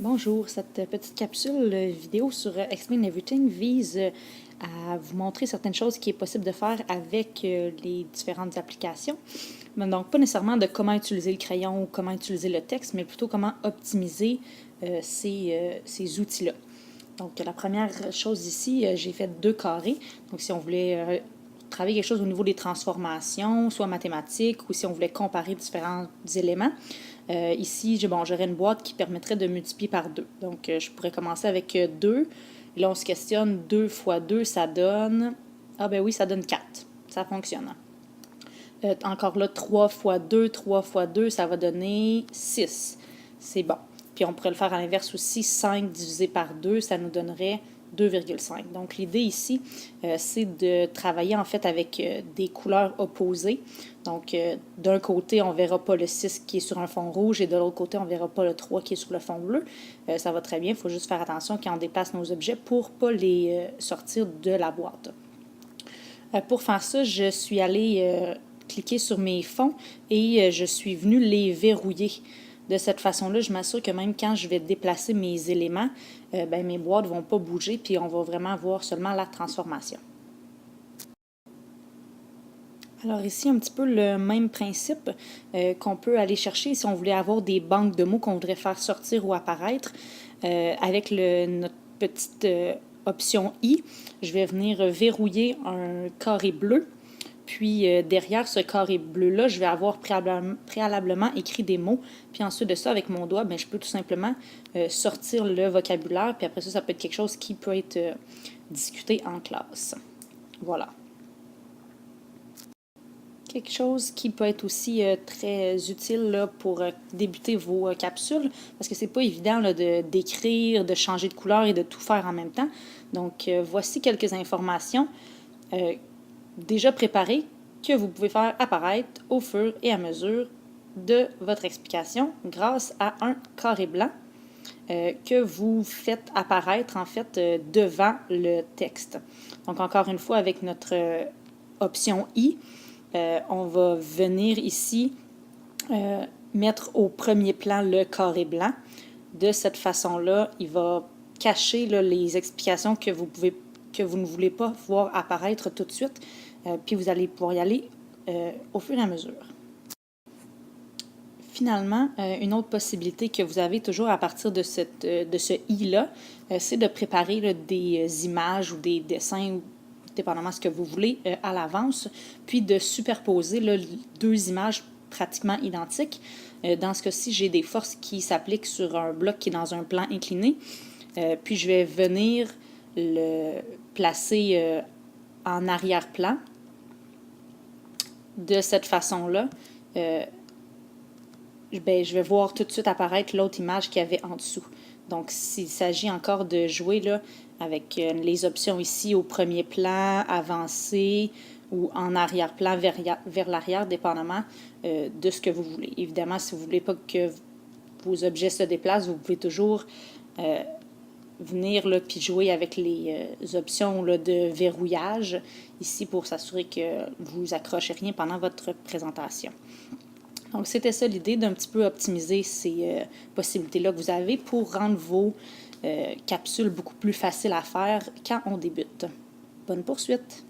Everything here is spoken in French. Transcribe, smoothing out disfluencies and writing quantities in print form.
Bonjour, cette petite capsule vidéo sur Explain Everything vise à vous montrer certaines choses qui est possible de faire avec les différentes applications. Mais donc, pas nécessairement de comment utiliser le crayon ou comment utiliser le texte, mais plutôt comment optimiser ces outils-là. Donc, la première chose ici, j'ai fait 2 carrés. Donc, si on voulait travailler quelque chose au niveau des transformations, soit mathématiques, ou si on voulait comparer différents éléments, ici, j'aurais une boîte qui permettrait de multiplier par 2. Donc, je pourrais commencer avec 2. Et là, on se questionne, 2 fois 2, ça donne... Ah ben oui, ça donne 4. Ça fonctionne. Encore là, 3 fois 2, 3 fois 2, ça va donner 6. C'est bon. Puis on pourrait le faire à l'inverse aussi, 5 divisé par 2, ça nous donnerait 2,5. Donc l'idée ici, c'est de travailler en fait avec des couleurs opposées. Donc d'un côté, on ne verra pas le 6 qui est sur un fond rouge et de l'autre côté, on ne verra pas le 3 qui est sur le fond bleu. Ça va très bien, il faut juste faire attention quand on dépasse nos objets pour ne pas les sortir de la boîte. Pour faire ça, je suis allée cliquer sur mes fonds et je suis venue les verrouiller. De cette façon-là, je m'assure que même quand je vais déplacer mes éléments, mes boîtes ne vont pas bouger puis on va vraiment voir seulement la transformation. Alors ici, un petit peu le même principe qu'on peut aller chercher si on voulait avoir des banques de mots qu'on voudrait faire sortir ou apparaître. Avec notre petite option I, je vais venir verrouiller un carré bleu. Puis derrière ce carré bleu-là, je vais avoir préalablement écrit des mots. Puis ensuite de ça, avec mon doigt, je peux tout simplement sortir le vocabulaire. Puis après ça, ça peut être quelque chose qui peut être discuté en classe. Voilà. Quelque chose qui peut être aussi très utile là, pour débuter vos capsules, parce que c'est pas évident là, d'écrire, de changer de couleur et de tout faire en même temps. Donc, voici quelques informations déjà préparées que vous pouvez faire apparaître au fur et à mesure de votre explication grâce à un carré blanc que vous faites apparaître en fait devant le texte. Donc, encore une fois, avec notre option I, on va venir ici mettre au premier plan le carré blanc. De cette façon-là, il va cacher là, les explications que vous ne voulez pas voir apparaître tout de suite. Puis vous allez pouvoir y aller au fur et à mesure. Finalement, une autre possibilité que vous avez toujours à partir de ce i-là, c'est de préparer là, des images ou des dessins, dépendamment de ce que vous voulez, à l'avance, puis de superposer là, 2 images pratiquement identiques. Dans ce cas-ci, j'ai des forces qui s'appliquent sur un bloc qui est dans un plan incliné, puis je vais venir le placer en arrière-plan. De cette façon-là, je vais voir tout de suite apparaître l'autre image qu'il y avait en dessous. Donc, s'il s'agit encore de jouer là, avec les options ici au premier plan, avancé ou en arrière-plan vers l'arrière, dépendamment de ce que vous voulez. Évidemment, si vous ne voulez pas que vos objets se déplacent, vous pouvez toujours venir là, puis jouer avec les options là, de verrouillage ici pour s'assurer que vous n'accrochez rien pendant votre présentation. Donc, c'était ça l'idée d'un petit peu optimiser ces possibilités-là que vous avez pour rendre vos capsules beaucoup plus faciles à faire quand on débute. Bonne poursuite!